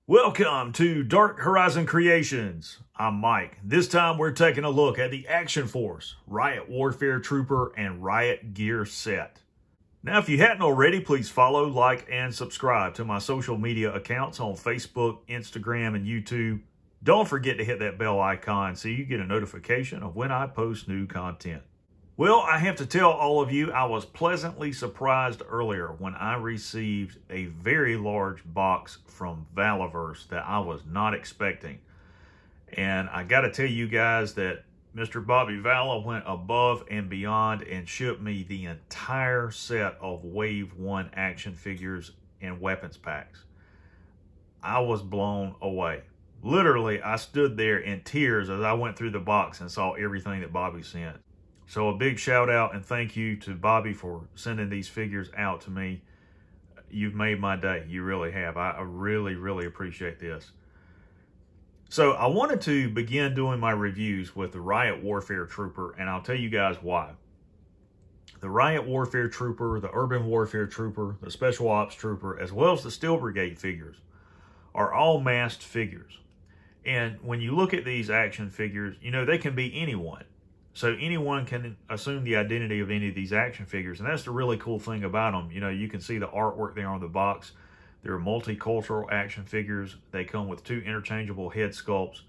Welcome to Dark Horizon Creations. I'm Mike. This time we're taking a look at the Action Force, Riot Warfare Trooper, and Riot Gear set. Now, if you hadn't already, please follow, like, and subscribe to my social media accounts on Facebook, Instagram, and YouTube. Don't forget to hit that bell icon so you get a notification of when I post new content. Well, I have to tell all of you, I was pleasantly surprised earlier when I received a very large box from Valiverse that I was not expecting. And I got to tell you guys that Mr. Bobby Vala went above and beyond and shipped me the entire set of Wave 1 action figures and weapons packs. I was blown away. Literally, I stood there in tears as I went through the box and saw everything that Bobby sent. So a big shout out and thank you to Bobby for sending these figures out to me. You've made my day. You really have. I really appreciate this. So I wanted to begin doing my reviews with the Riot Warfare Trooper, and I'll tell you guys why. The Riot Warfare Trooper, the Urban Warfare Trooper, the Special Ops Trooper, as well as the Steel Brigade figures are all masked figures. And when you look at these action figures, you know, they can be anyone. So anyone can assume the identity of any of these action figures. And that's the really cool thing about them. You know, you can see the artwork there on the box. They're multicultural action figures. They come with 2 interchangeable head sculpts.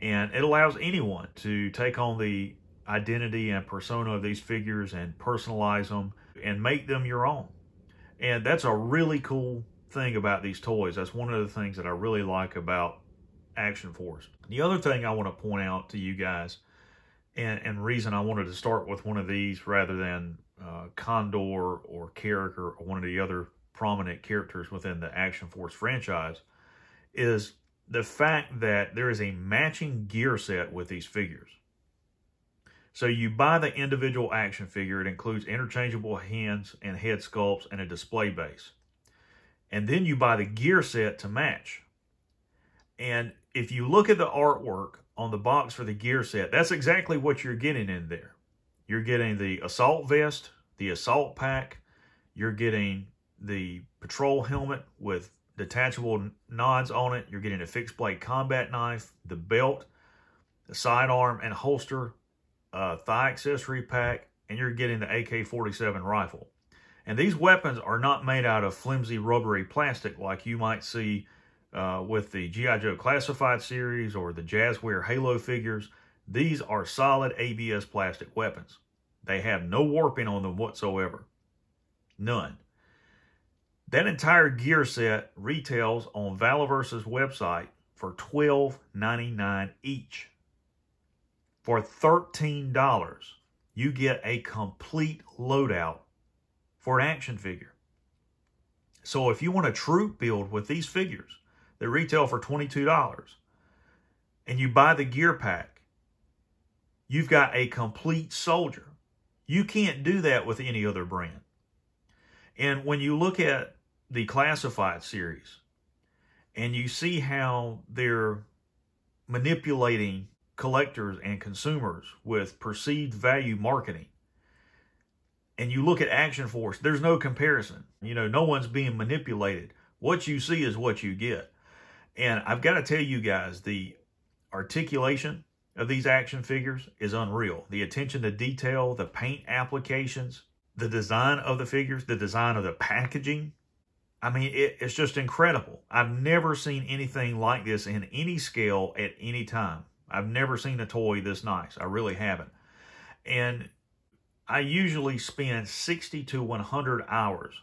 And it allows anyone to take on the identity and persona of these figures and personalize them and make them your own. And that's a really cool thing about these toys. That's one of the things that I really like about Action Force. The other thing I want to point out to you guys, and reason I wanted to start with one of these rather than Condor or Carrick or one of the other prominent characters within the Action Force franchise, is the fact that there is a matching gear set with these figures. So you buy the individual action figure. It includes interchangeable hands and head sculpts and a display base. And then you buy the gear set to match. And if you look at the artwork on the box for the gear set, that's exactly what you're getting in there. You're getting the assault vest, the assault pack, you're getting the patrol helmet with detachable nods on it, you're getting a fixed blade combat knife, the belt, the sidearm and holster, thigh accessory pack, and you're getting the AK-47 rifle. And these weapons are not made out of flimsy rubbery plastic like you might see with the G.I. Joe Classified series or the Jazzware Halo figures. These are solid ABS plastic weapons. They have no warping on them whatsoever. None. That entire gear set retails on Valiverse's website for $12.99 each. For $13, you get a complete loadout for an action figure. So if you want a troop build with these figures, they retail for $22, and you buy the gear pack, you've got a complete soldier. You can't do that with any other brand. And when you look at the Classified series, and you see how they're manipulating collectors and consumers with perceived value marketing, and you look at Action Force, there's no comparison. You know, no one's being manipulated. What you see is what you get. And I've got to tell you guys, the articulation of these action figures is unreal. The attention to detail, the paint applications, the design of the figures, the design of the packaging. I mean, it's just incredible. I've never seen anything like this in any scale at any time. I've never seen a toy this nice. I really haven't. And I usually spend 60 to 100 hours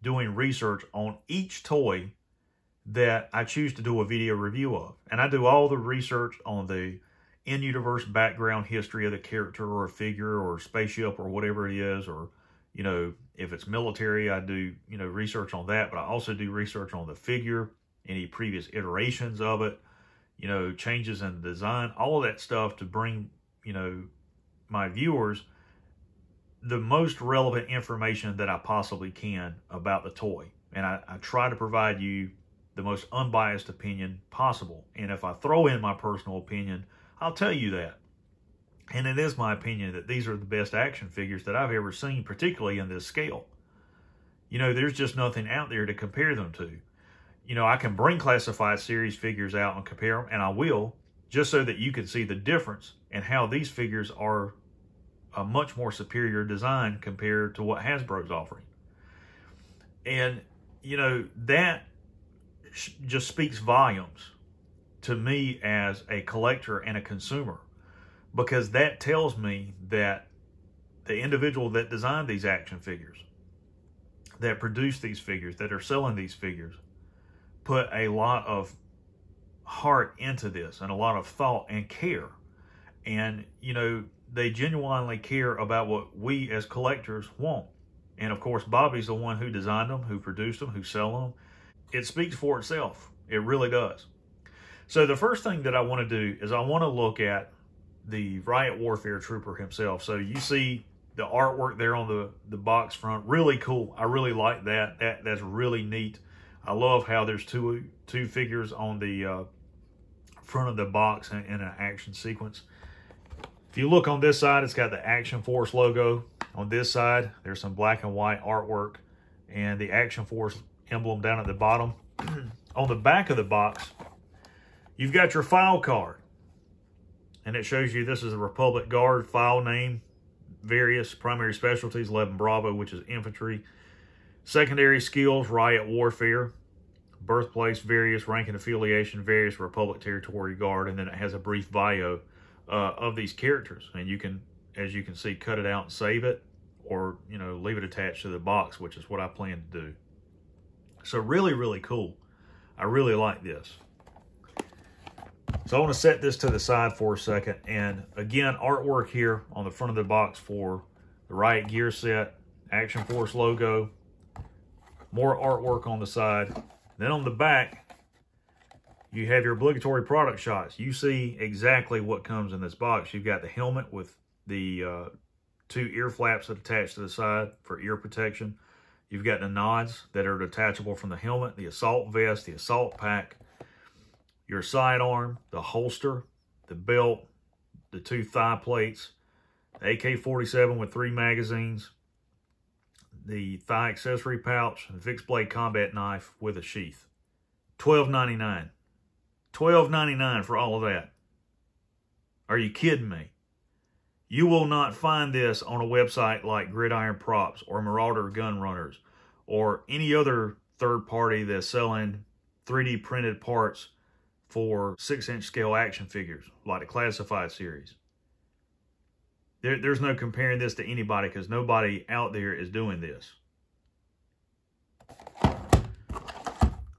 doing research on each toy that I choose to do a video review of. And I do all the research on the in-universe background history of the character or a figure or a spaceship or whatever it is, or, you know, if it's military, I do, you know, research on that, but I also do research on the figure, any previous iterations of it, you know, changes in the design, all of that stuff to bring, you know, my viewers the most relevant information that I possibly can about the toy. And I try to provide you the most unbiased opinion possible. And if I throw in my personal opinion, I'll tell you that. And it is my opinion that these are the best action figures that I've ever seen, particularly in this scale. You know, there's just nothing out there to compare them to. you know, I can bring classified series figures out and compare them, and I will, just so that you can see the difference and how these figures are a much more superior design compared to what Hasbro's offering. And, you know, that just speaks volumes to me as a collector and a consumer, because that tells me that the individual that designed these action figures, that produced these figures, that are selling these figures, put a lot of heart into this and a lot of thought and care. And, you know, they genuinely care about what we as collectors want. And of course, Bobby's the one who designed them, who produced them, who sell them. It speaks for itself. It really does. So the first thing that I want to do is I want to look at the Riot Warfare Trooper himself. So you see the artwork there on the box front. Really cool. I really like that. That's really neat. I love how there's two figures on the front of the box in an action sequence. If you look on this side, it's got the Action Force logo. On this side, there's some black and white artwork and the Action Force emblem down at the bottom. On the back of the box, you've got your file card. And it shows you this is the Republic Guard file name, various primary specialties, 11 Bravo, which is infantry, secondary skills, Riot Warfare, birthplace, various rank and affiliation, various Republic Territory Guard, and then it has a brief bio of these characters. And you can, as you can see, cut it out and save it, or, you know, leave it attached to the box, which is what I plan to do. So really, really cool. I really like this. So I want to set this to the side for a second. And again, artwork here on the front of the box for the Riot gear set, Action Force logo, more artwork on the side. Then on the back, you have your obligatory product shots. You see exactly what comes in this box. You've got the helmet with the 2 ear flaps that attach to the side for ear protection. You've got the nods that are detachable from the helmet, the assault vest, the assault pack, your sidearm, the holster, the belt, the 2 thigh plates, the AK-47 with 3 magazines, the thigh accessory pouch, and the fixed blade combat knife with a sheath. $12.99. $12.99 for all of that. Are you kidding me? You will not find this on a website like Gridiron Props or Marauder Gun Runners or any other third party that's selling 3D printed parts for 6-inch scale action figures like the Classified series. There's no comparing this to anybody, because nobody out there is doing this.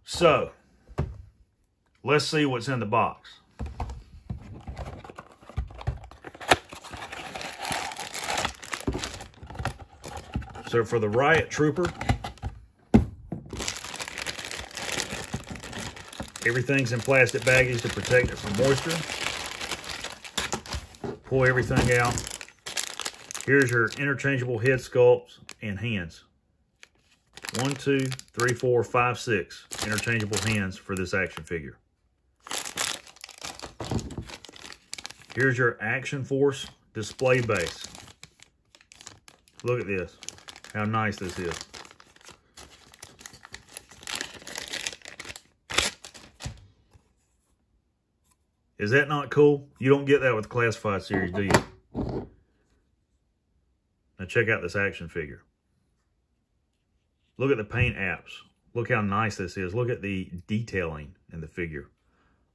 So, let's see what's in the box. So for the Riot Trooper, everything's in plastic baggage to protect it from moisture. Pull everything out. Here's your interchangeable head sculpts and hands. 1, 2, 3, 4, 5, 6 interchangeable hands for this action figure. Here's your Action Force display base. Look at this. How nice this is. Is that not cool? You don't get that with the Classified series, do you? Now check out this action figure. Look at the paint apps. Look how nice this is. Look at the detailing in the figure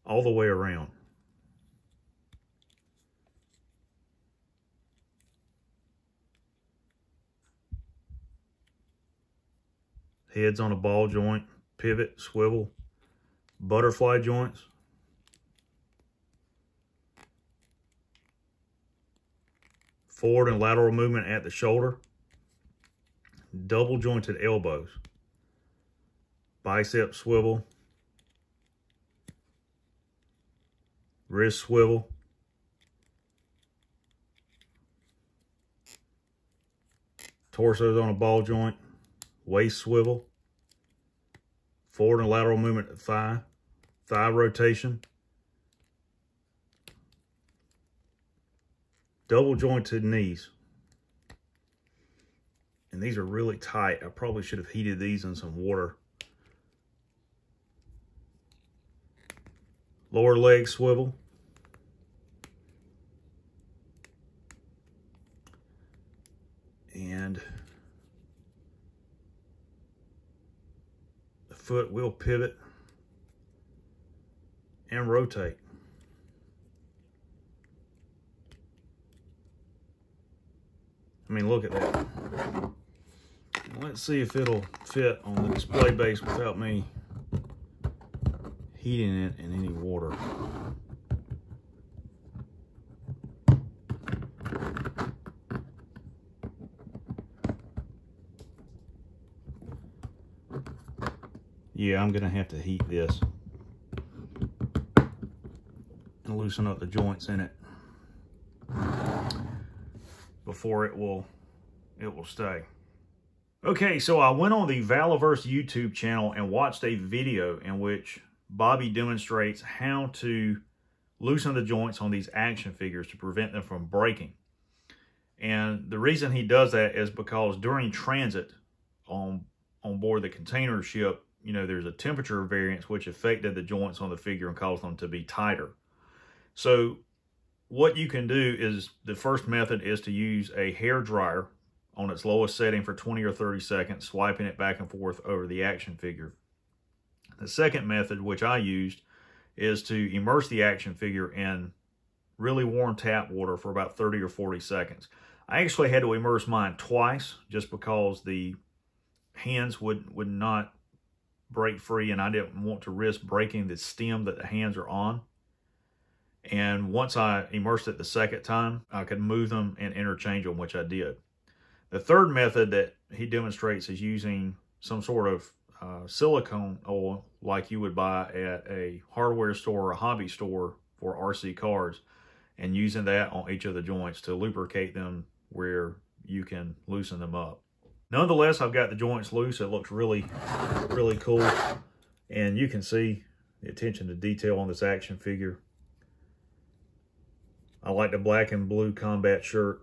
all the way around. Heads on a ball joint, pivot, swivel, butterfly joints. Forward and lateral movement at the shoulder. Double jointed elbows. Bicep swivel. Wrist swivel. Torso's on a ball joint. Waist swivel. Forward and lateral movement at thigh. Thigh rotation. Double jointed knees. And these are really tight. I probably should have heated these in some water. lower leg swivel. And the foot will pivot and rotate. I mean, look at that. Let's see if it'll fit on the display base without me heating it in any water. Yeah, I'm gonna have to heat this and loosen up the joints in it before it will stay. Okay, so I went on the Valiverse YouTube channel and watched a video in which Bobby demonstrates how to loosen the joints on these action figures to prevent them from breaking. And the reason he does that is because during transit on board the container ship, you know, there's a temperature variance which affected the joints on the figure and caused them to be tighter. So what you can do is, the first method is to use a hair dryer on its lowest setting for 20 or 30 seconds, swiping it back and forth over the action figure. The second method, which I used, is to immerse the action figure in really warm tap water for about 30 or 40 seconds. I actually had to immerse mine twice just because the hands would not break free, and I didn't want to risk breaking the stem that the hands are on. And once I immersed it the second time, I could move them and interchange them, which I did. The third method that he demonstrates is using some sort of silicone oil like you would buy at a hardware store or a hobby store for RC cars, and using that on each of the joints to lubricate them where you can loosen them up. Nonetheless, I've got the joints loose. It looks really, really cool. And you can see the attention to detail on this action figure. I like the black and blue combat shirt,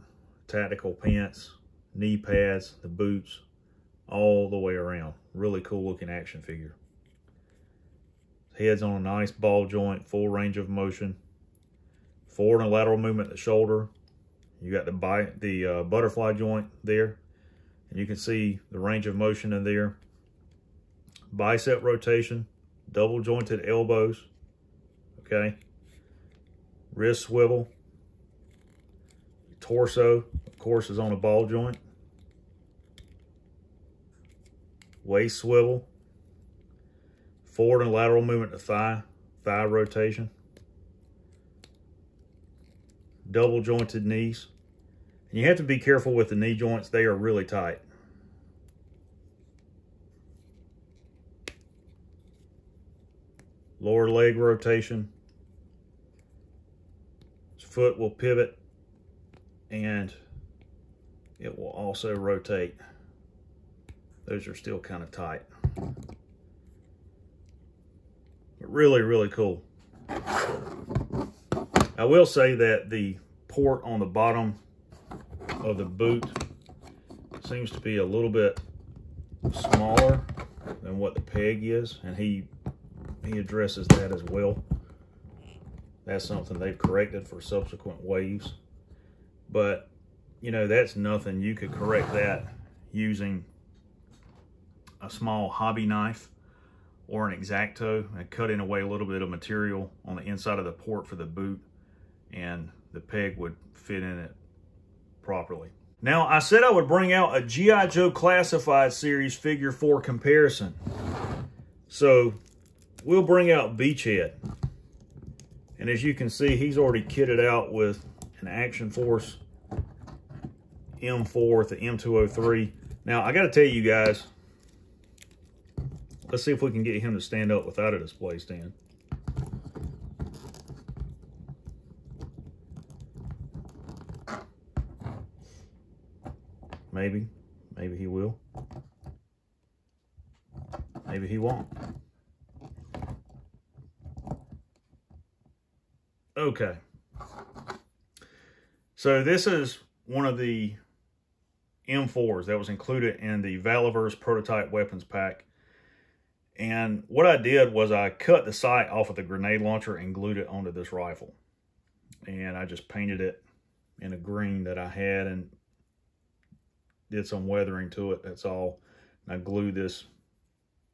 tactical pants, knee pads, the boots, all the way around. Really cool looking action figure. Head's on a nice ball joint, full range of motion. Forward and lateral movement at the shoulder. You got the butterfly joint there. And you can see the range of motion in there. Bicep rotation, double jointed elbows, okay. Wrist swivel. Torso, of course, is on a ball joint. Waist swivel. Forward and lateral movement to thigh rotation. Double jointed knees. And you have to be careful with the knee joints. They are really tight. Lower leg rotation. His foot will pivot and it will also rotate. Those are still kind of tight. But really, really cool. I will say that the port on the bottom of the boot seems to be a little bit smaller than what the peg is, and he addresses that as well. That's something they've corrected for subsequent waves. But, you know, that's nothing. You could correct that using a small hobby knife or an X-Acto and cutting away a little bit of material on the inside of the port for the boot, and the peg would fit in it properly. Now, I said I would bring out a G.I. Joe Classified Series figure for comparison. So we'll bring out Beachhead. And as you can see, he's already kitted out with an Action Force M4 with the M203. Now, I got to tell you guys, let's see if we can get him to stand up without a display stand. Maybe he will. Maybe he won't. Okay. So this is one of the M4s that was included in the Valiverse prototype weapons pack. And what I did was I cut the sight off of the grenade launcher and glued it onto this rifle. And I just painted it in a green that I had and did some weathering to it, that's all. And I glued this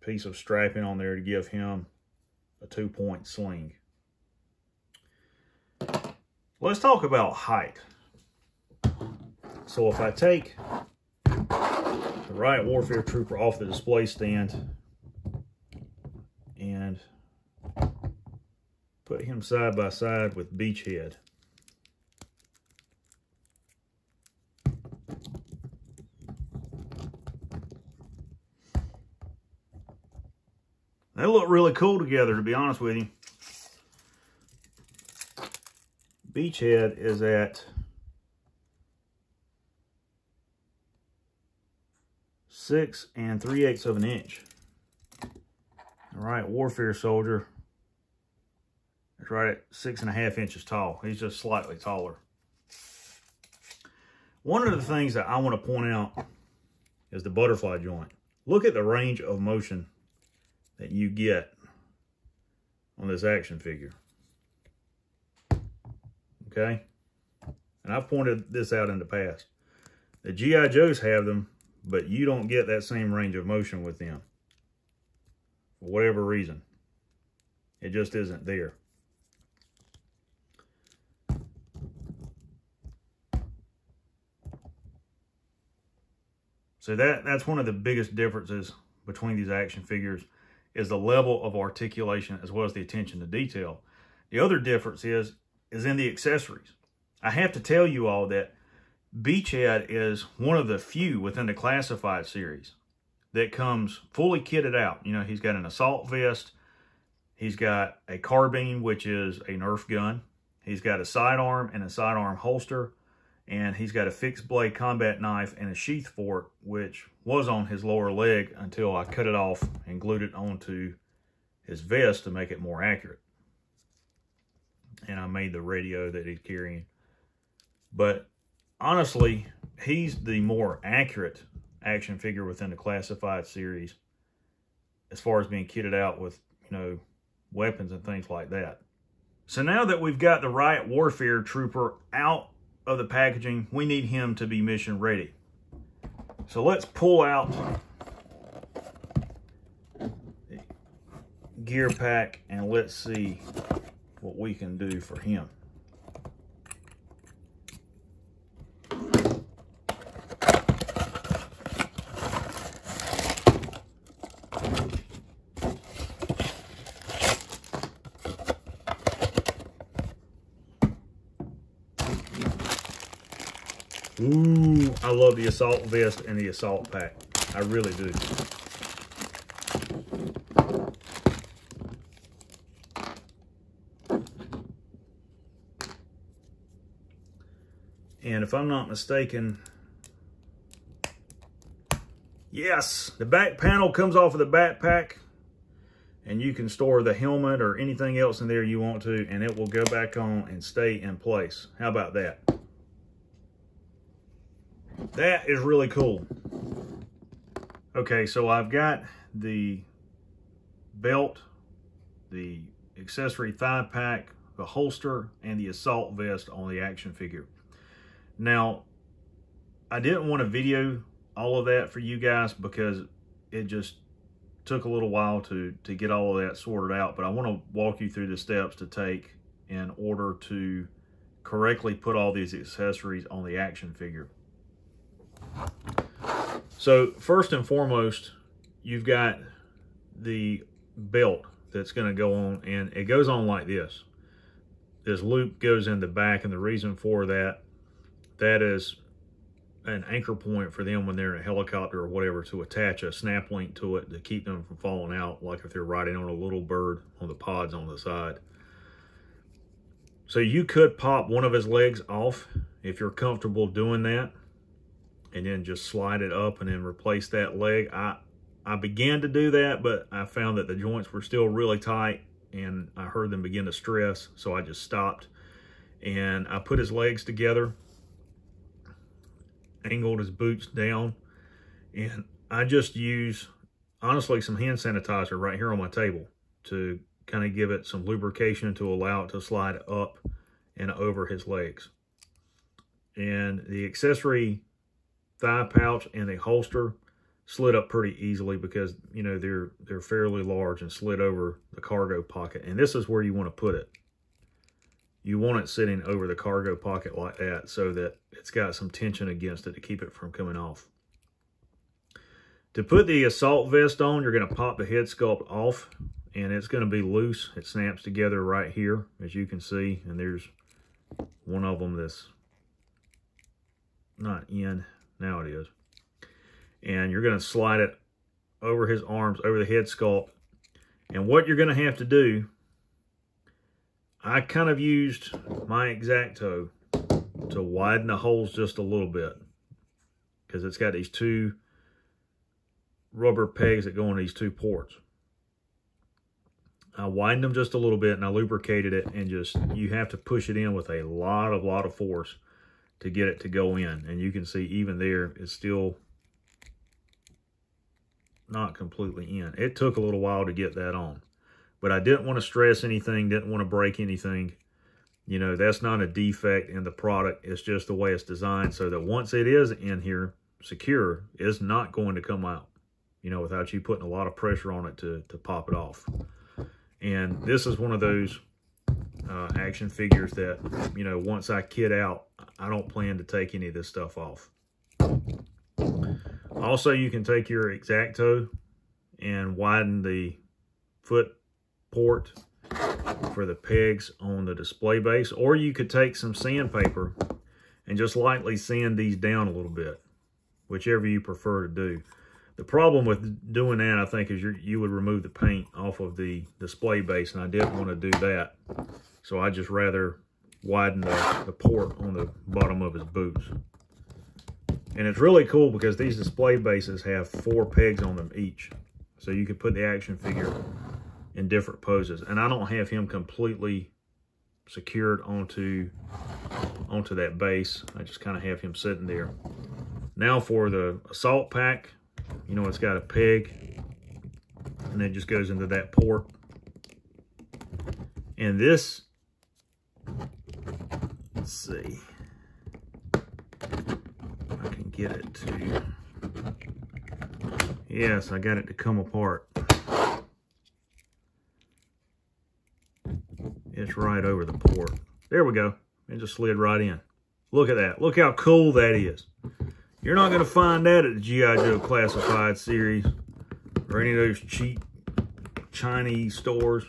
piece of strapping on there to give him a 2-point sling. Let's talk about height. So if I take the Riot Warfare Trooper off the display stand and put him side by side with Beachhead, they look really cool together, to be honest with you. Beachhead is at 6 3/8 of an inch. All right, Warfare Soldier is right at 6.5 inches tall. He's just slightly taller. One of the things that I want to point out is the butterfly joint. Look at the range of motion that you get on this action figure. Okay? And I've pointed this out in the past. The G.I. Joes have them, but you don't get that same range of motion with them. For whatever reason. It just isn't there. So that's one of the biggest differences between these action figures, is the level of articulation as well as the attention to detail. The other difference is in the accessories. I have to tell you all that Beachhead is one of the few within the Classified series that comes fully kitted out. You know, he's got an assault vest, he's got a carbine, which is a Nerf gun, he's got a sidearm and a sidearm holster, and he's got a fixed blade combat knife and a sheath fork, which was on his lower leg until I cut it off and glued it onto his vest to make it more accurate. And I made the radio that he's carrying. But honestly, he's the more accurate action figure within the Classified series as far as being kitted out with, you know, weapons and things like that. So now that we've got the Riot Warfare Trooper out of the packaging, we need him to be mission ready. So let's pull out the gear pack and let's see what we can do for him. Ooh, I love the assault vest and the assault pack. I really do. And if I'm not mistaken, yes, the back panel comes off of the backpack, and you can store the helmet or anything else in there you want to, and it will go back on and stay in place. How about that? That is really cool. Okay, so I've got the belt, the accessory thigh pack, the holster, and the assault vest on the action figure. Now, I didn't want to video all of that for you guys because it just took a little while to get all of that sorted out, but I want to walk you through the steps to take in order to correctly put all these accessories on the action figure. So first and foremost, you've got the belt that's going to go on, and it goes on like this. This loop goes in the back, and the reason for that is an anchor point for them when they're in a helicopter or whatever, to attach a snap link to it to keep them from falling out, like if they're riding on a little bird on the pods on the side. So you could pop one of his legs off if you're comfortable doing that, and then just slide it up and then replace that leg. I began to do that, but I found that the joints were still really tight and I heard them begin to stress, so I just stopped. And I put his legs together, angled his boots down, and I just use honestly some hand sanitizer right here on my table to kind of give it some lubrication to allow it to slide up and over his legs. And the accessory thigh pouch and the holster slid up pretty easily because, you know, they're fairly large and slid over the cargo pocket. And this is where you want to put it. You want it sitting over the cargo pocket like that so that it's got some tension against it to keep it from coming off. To put the assault vest on, you're going to pop the head sculpt off, and it's going to be loose. It snaps together right here, as you can see, and there's one of them that's not in. Now it is. And you're going to slide it over his arms, over the head sculpt. And what you're going to have to do, I kind of used my X-Acto to widen the holes just a little bit, because it's got these two rubber pegs that go on these two ports. I widened them just a little bit and I lubricated it, and just, you have to push it in with a lot of force to get it to go in. And you can see even there, it's still not completely in. It took a little while to get that on. But I didn't want to stress anything, didn't want to break anything. You know, that's not a defect in the product. It's just the way it's designed so that once it is in here secure, it's not going to come out, you know, without you putting a lot of pressure on it to pop it off. And this is one of those action figures that, you know, once I kit out, I don't plan to take any of this stuff off. Also, you can take your X-Acto and widen the foot port for the pegs on the display base, or you could take some sandpaper and just lightly sand these down a little bit, whichever you prefer to do. The problem with doing that, I think, is you would remove the paint off of the display base, and I didn't want to do that, so I just rather widen the port on the bottom of his boots. And it's really cool because these display bases have 4 pegs on them each, so you could put the action figure in different poses. And I don't have him completely secured onto that base. I just kind of have him sitting there. Now for the assault pack, you know, it's got a peg and it just goes into that port. And this, let's see, I can get it to, yes, I got it to come apart. It's right over the port. There we go. It just slid right in. Look at that. Look how cool that is. You're not going to find that at the G.I. Joe Classified series or any of those cheap Chinese stores.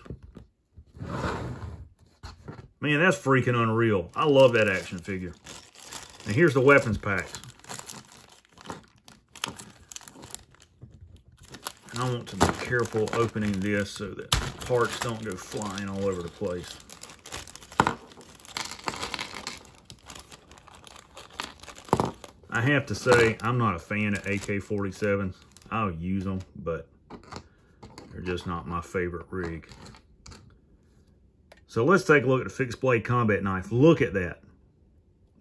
Man, that's freaking unreal. I love that action figure. And here's the weapons packs. And I want to be careful opening this so that parts don't go flying all over the place. I have to say, I'm not a fan of AK-47s. I'll use them, but they're just not my favorite rig. So let's take a look at the fixed blade combat knife. Look at that.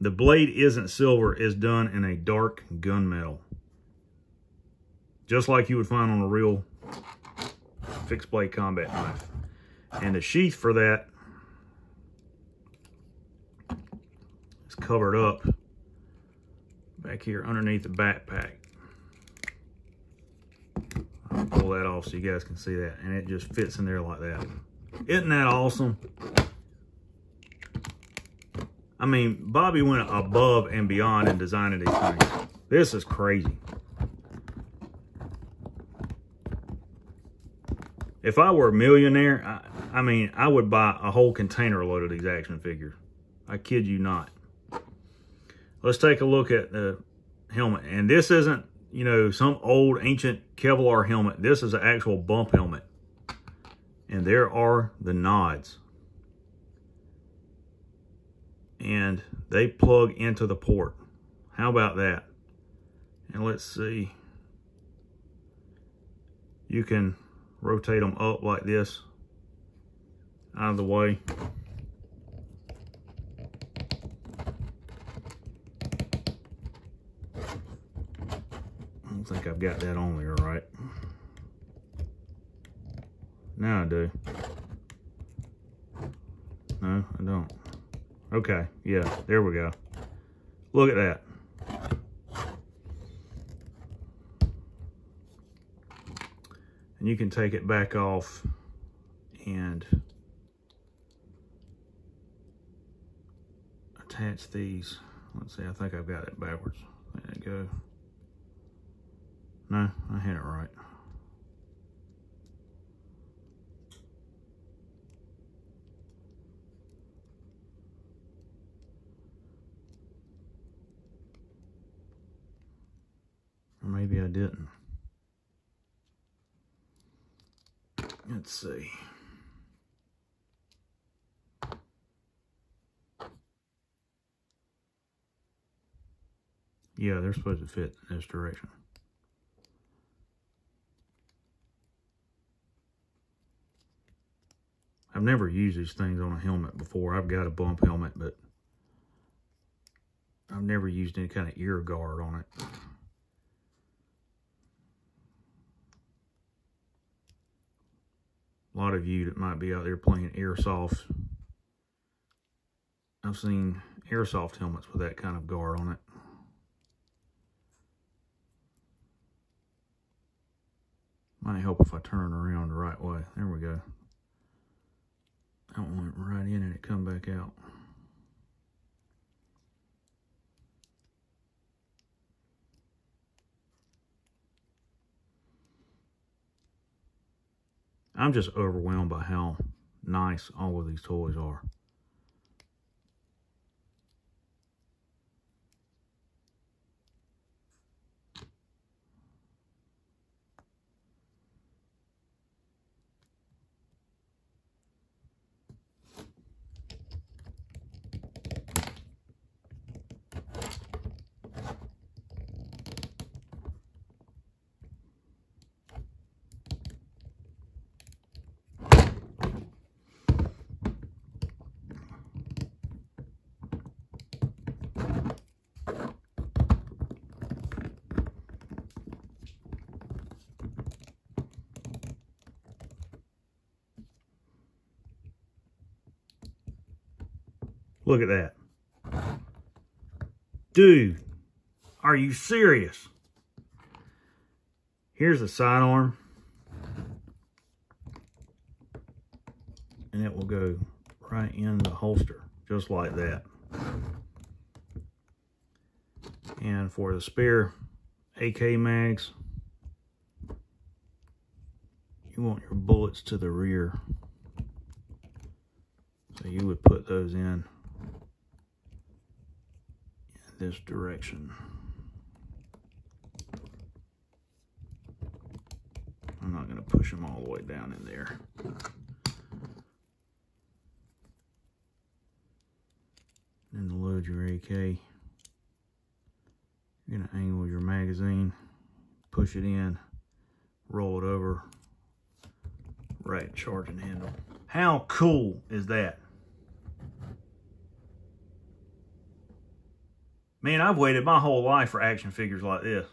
The blade isn't silver, it's done in a dark gunmetal. Just like you would find on a real fixed blade combat knife. And the sheath for that is covered up back here underneath the backpack. I'll pull that off so you guys can see that. And it just fits in there like that. Isn't that awesome? I mean, Bobby went above and beyond in designing these things. This is crazy. If I were a millionaire, I mean, I would buy a whole container load of these action figures. I kid you not. Let's take a look at the helmet. And this isn't, you know, some old ancient Kevlar helmet. This is an actual bump helmet. And there are the nods. And they plug into the port. How about that? And let's see. You can rotate them up like this, out of the way. I don't think I've got that on there right. Now I do. No, I don't. Okay, yeah, there we go. Look at that. And you can take it back off and attach these. Let's see, I think I've got it backwards. There you go. No, I had it right. Or maybe I didn't. Let's see. Yeah, they're supposed to fit in this direction. I've never used these things on a helmet before. I've got a bump helmet, but I've never used any kind of ear guard on it. A lot of you that might be out there playing airsoft, I've seen airsoft helmets with that kind of guard on it. Might help if I turn around the right way. There we go. I don't want it right in and it come back out. I'm just overwhelmed by how nice all of these toys are. Look at that. Dude, are you serious? Here's the sidearm. And it will go right in the holster, just like that. And for the spare AK mags, you want your bullets to the rear. So you would put those in this direction. I'm not going to push them all the way down in there. Then to load your AK, you're going to angle your magazine, push it in, roll it over, right charging handle. How cool is that? Man, I've waited my whole life for action figures like this.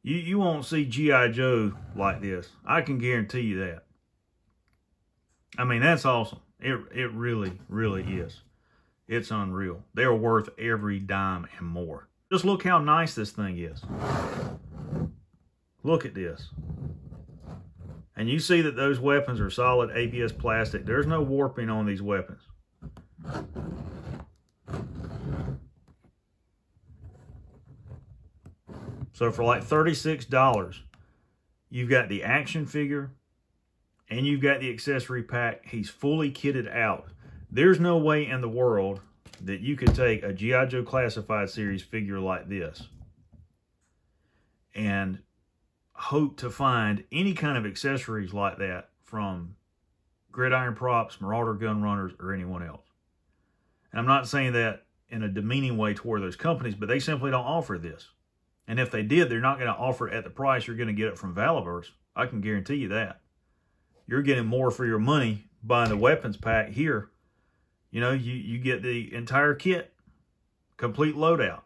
You won't see G.I. Joe like this. I can guarantee you that. I mean, that's awesome. It really, really is. It's unreal. They're worth every dime and more. Just look how nice this thing is. Look at this. And you see that those weapons are solid ABS plastic. There's no warping on these weapons. So for like $36, you've got the action figure and you've got the accessory pack. He's fully kitted out. There's no way in the world that you could take a G.I. Joe Classified Series figure like this and hope to find any kind of accessories like that from Gridiron Props, Marauder Gun Runners, or anyone else. And I'm not saying that in a demeaning way toward those companies, but they simply don't offer this. And if they did, they're not going to offer it at the price you're going to get it from Valaverse. I can guarantee you that. You're getting more for your money buying the weapons pack here. You know, you get the entire kit, complete loadout.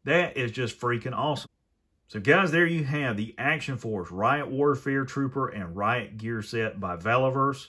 That is just freaking awesome. So guys, there you have the Action Force Riot Warfare Trooper and Riot Gear Set by Valaverse.